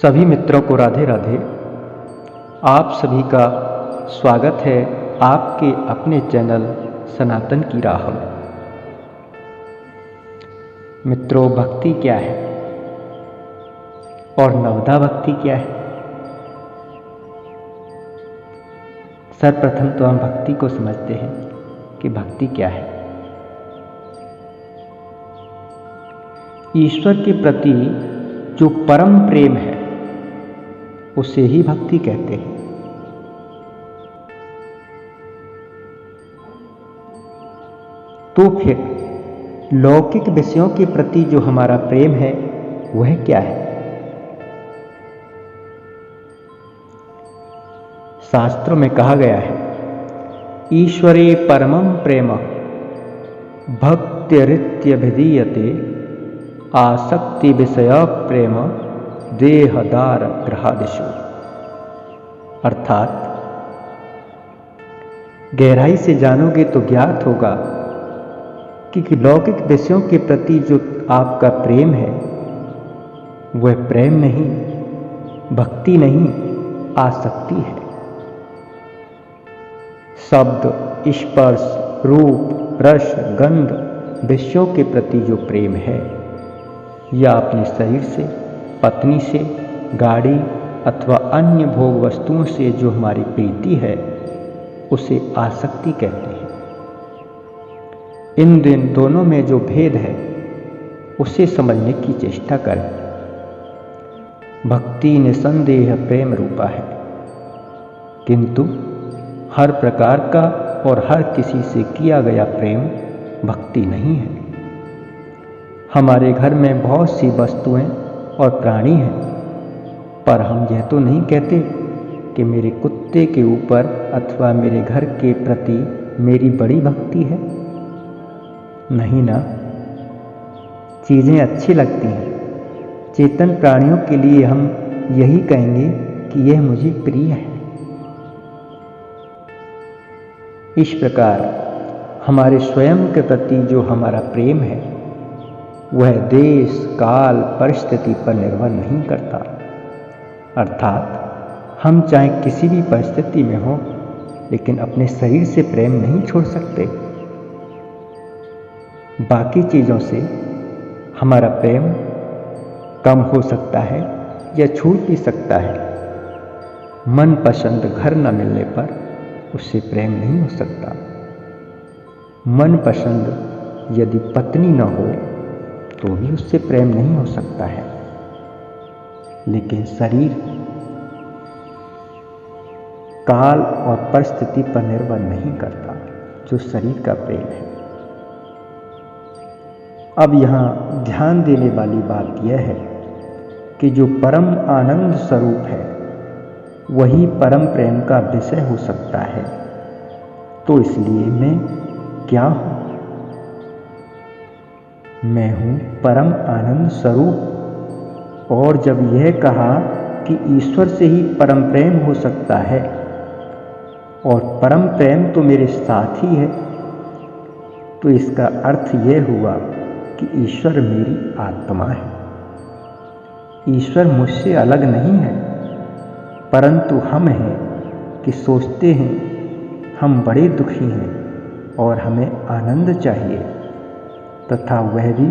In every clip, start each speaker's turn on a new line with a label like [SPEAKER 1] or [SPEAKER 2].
[SPEAKER 1] सभी मित्रों को राधे राधे। आप सभी का स्वागत है आपके अपने चैनल सनातन की राह में। मित्रों, भक्ति क्या है और नवदा भक्ति क्या है? सर्वप्रथम तो हम भक्ति को समझते हैं कि भक्ति क्या है। ईश्वर के प्रति जो परम प्रेम है उसे ही भक्ति कहते हैं। तो फिर लौकिक विषयों के प्रति जो हमारा प्रेम है वह क्या है? शास्त्रों में कहा गया है, ईश्वरे परमं प्रेम भक्तिरित्यभिधीयते आसक्ति विषय प्रेम देहदार ग्रहादिषु। अर्थात गहराई से जानोगे तो ज्ञात होगा कि लौकिक विषयों के प्रति जो आपका प्रेम है वह प्रेम नहीं, भक्ति नहीं, आसक्ति है। शब्द, स्पर्श, रूप, रस, गंध विषयों के प्रति जो प्रेम है या अपने शरीर से, पत्नी से, गाड़ी अथवा अन्य भोग वस्तुओं से जो हमारी प्रीति है उसे आसक्ति कहते हैं। इन दोनों में जो भेद है उसे समझने की चेष्टा करें। भक्ति निसंदेह प्रेम रूपा है, किंतु हर प्रकार का और हर किसी से किया गया प्रेम भक्ति नहीं है। हमारे घर में बहुत सी वस्तुएं और प्राणी हैं, पर हम यह तो नहीं कहते कि मेरे कुत्ते के ऊपर अथवा मेरे घर के प्रति मेरी बड़ी भक्ति है। नहीं ना, चीज़ें अच्छी लगती हैं। चेतन प्राणियों के लिए हम यही कहेंगे कि यह मुझे प्रिय है। इस प्रकार हमारे स्वयं के प्रति जो हमारा प्रेम है वह देश, काल, परिस्थिति पर निर्भर नहीं करता। अर्थात हम चाहे किसी भी परिस्थिति में हो, लेकिन अपने शरीर से प्रेम नहीं छोड़ सकते। बाकी चीज़ों से हमारा प्रेम कम हो सकता है या छूट भी सकता है। मनपसंद घर न मिलने पर उससे प्रेम नहीं हो सकता। मनपसंद यदि पत्नी न हो तो भी उससे प्रेम नहीं हो सकता है। लेकिन शरीर काल और परिस्थिति पर निर्भर नहीं करता जो शरीर का प्रेम है। अब यहाँ ध्यान देने वाली बात यह है कि जो परम आनंद स्वरूप है वही परम प्रेम का विषय हो सकता है। तो इसलिए मैं क्या हूँ? मैं हूँ परम आनंद स्वरूप। और जब यह कहा कि ईश्वर से ही परम प्रेम हो सकता है और परम प्रेम तो मेरे साथ ही है, तो इसका अर्थ यह हुआ कि ईश्वर मेरी आत्मा है। ईश्वर मुझसे अलग नहीं है, परंतु हम हैं कि सोचते हैं हम बड़े दुखी हैं और हमें आनंद चाहिए, तथा वह भी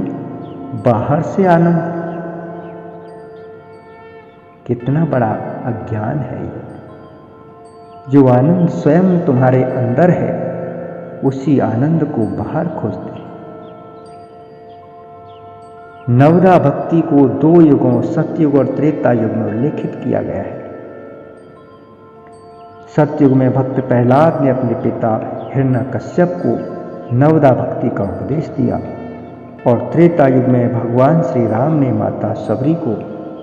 [SPEAKER 1] बाहर से आनंद। कितना बड़ा अज्ञान है ये। जो आनंद स्वयं तुम्हारे अंदर है उसी आनंद को बाहर खोजते हैं। नवदा भक्ति को 2 युगों सतयुग और त्रेता युग में उल्लेखित किया गया है। सतयुग में भक्त प्रहलाद ने अपने पिता हिरण्यकश्यप को नवदा भक्ति का उपदेश दिया और त्रेता युग में भगवान श्री राम ने माता सबरी को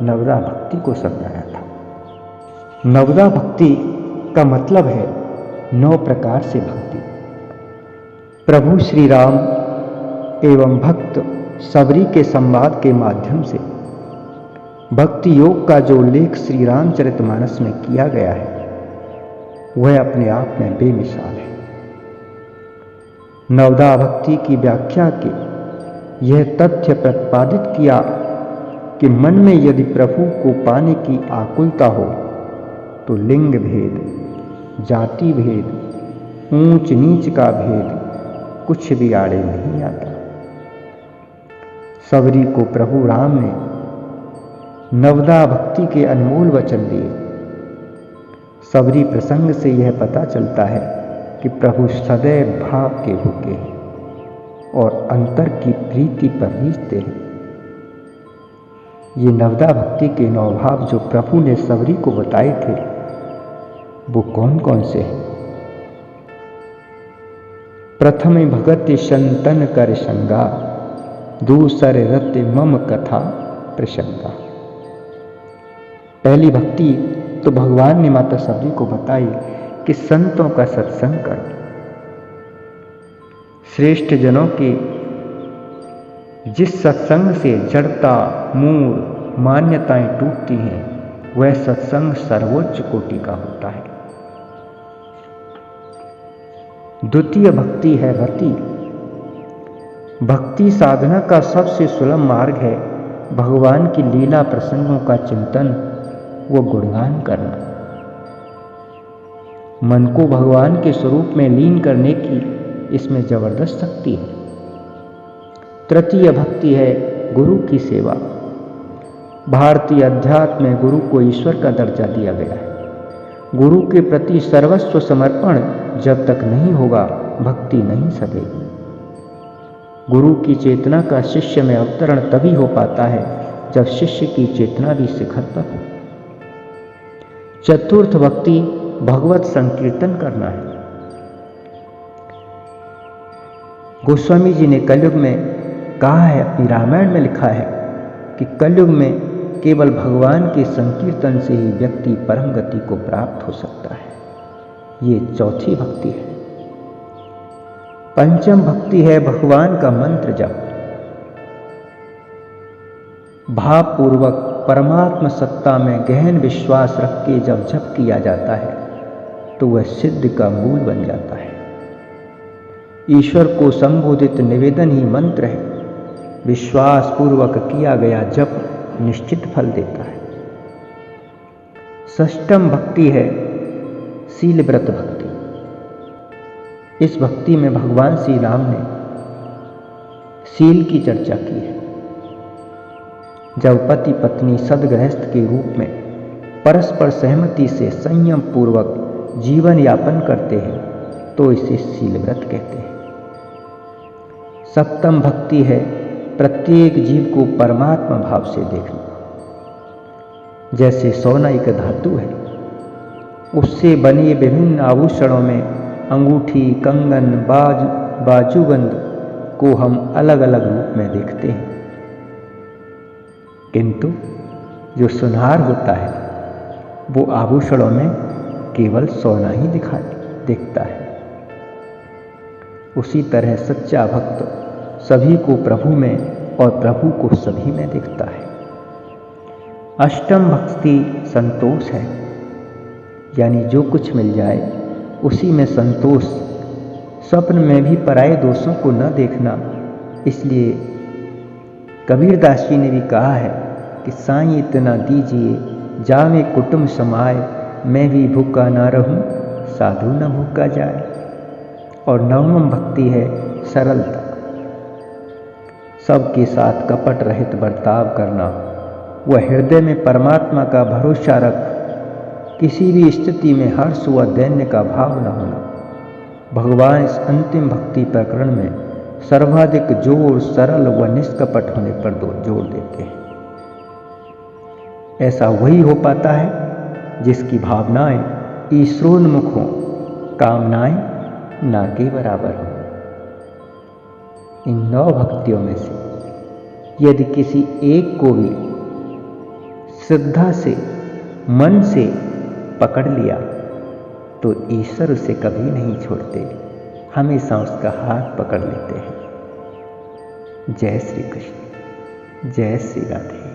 [SPEAKER 1] नवदा भक्ति को समझाया था। नवदा भक्ति का मतलब है 9 प्रकार से भक्ति। प्रभु श्री राम एवं भक्त सबरी के संवाद के माध्यम से भक्ति योग का जो उल्लेख श्री रामचरितमानस में किया गया है वह अपने आप में बेमिसाल है। नवदा भक्ति की व्याख्या के यह तथ्य प्रतिपादित किया कि मन में यदि प्रभु को पाने की आकुलता हो तो लिंग भेद, जाति भेद, ऊंच नीच का भेद कुछ भी आड़े नहीं आता। सबरी को प्रभु राम ने नवदा भक्ति के अनमोल वचन दिए। सबरी प्रसंग से यह पता चलता है कि प्रभु सदैव भाव के भूखे हैं और अंतर की प्रीति पर रीझते हैं। ये नवदा भक्ति के 9 भाव जो प्रभु ने सबरी को बताए थे वो कौन कौन से हैं? प्रथम भगत संतन कर संगा, दूसरे रत मम कथा प्रसंगा। पहली भक्ति तो भगवान ने माता सबरी को बताई कि संतों का सत्संग करो। श्रेष्ठ जनों के जिस सत्संग से जड़ता, मूढ़ मान्यताएं टूटती हैं वह सत्संग सर्वोच्च कोटि का होता है। द्वितीय भक्ति है रति। भक्ति साधना का सबसे सुलभ मार्ग है भगवान की लीला प्रसंगों का चिंतन व गुणगान करना। मन को भगवान के स्वरूप में लीन करने की इसमें जबरदस्त शक्ति है। तृतीय भक्ति है गुरु की सेवा। भारतीय अध्यात्म में गुरु को ईश्वर का दर्जा दिया गया है। गुरु के प्रति सर्वस्व समर्पण जब तक नहीं होगा भक्ति नहीं सधेगी। गुरु की चेतना का शिष्य में अवतरण तभी हो पाता है जब शिष्य की चेतना भी शिखर पर हो। चतुर्थ भक्ति भगवत संकीर्तन करना है। गोस्वामी जी ने कलयुग में कहा है, अपनी रामायण में लिखा है कि कलयुग में केवल भगवान के संकीर्तन से ही व्यक्ति परम गति को प्राप्त हो सकता है। ये चौथी भक्ति है। पंचम भक्ति है भगवान का मंत्र जप। भावपूर्वक परमात्म सत्ता में गहन विश्वास रख के जब जप किया जाता है तो वह सिद्ध का मूल बन जाता है। ईश्वर को संबोधित निवेदन ही मंत्र है। विश्वास पूर्वक किया गया जप निश्चित फल देता है। षष्ठम भक्ति है शील व्रत भक्ति। इस भक्ति में भगवान श्री राम ने शील की चर्चा की है। जब पति पत्नी सद्गृहस्थ के रूप में परस्पर सहमति से संयम पूर्वक जीवन यापन करते हैं तो इसे शील व्रत कहते हैं। सप्तम भक्ति है प्रत्येक जीव को परमात्मा भाव से देखना। जैसे सोना एक धातु है, उससे बने विभिन्न आभूषणों में अंगूठी, कंगन, बाजूबंद को हम अलग अलग रूप में देखते हैं, किंतु जो सुनार होता है वो आभूषणों में केवल सोना ही दिखता है। उसी तरह सच्चा भक्त सभी को प्रभु में और प्रभु को सभी में दिखता है। अष्टम भक्ति संतोष है, यानी जो कुछ मिल जाए उसी में संतोष। स्वप्न में भी पराये दोषों को न देखना। इसलिए कबीरदास जी ने भी कहा है कि साईं इतना दीजिए जावे कुटुंब समाए, मैं भी भूखा ना रहूं साधु न भूखा जाए। और नवम भक्ति है सरलता। सबके साथ कपट रहित बर्ताव करना, वह हृदय में परमात्मा का भरोसा रख किसी भी स्थिति में हर्ष व दैन्य का भाव न होना। भगवान इस अंतिम भक्ति प्रकरण में सर्वाधिक जोर सरल व निष्कपट होने पर जोर देते हैं। ऐसा वही हो पाता है जिसकी भावनाएं ईश्वरोन्मुख हों, कामनाएं ना के बराबर हों। इन 9 भक्तियों में से यदि किसी एक को भी श्रद्धा से, मन से पकड़ लिया तो ईश्वर उसे कभी नहीं छोड़ते, हमेशा उसका हाथ पकड़ लेते हैं। जय श्री कृष्ण, जय श्री राधे।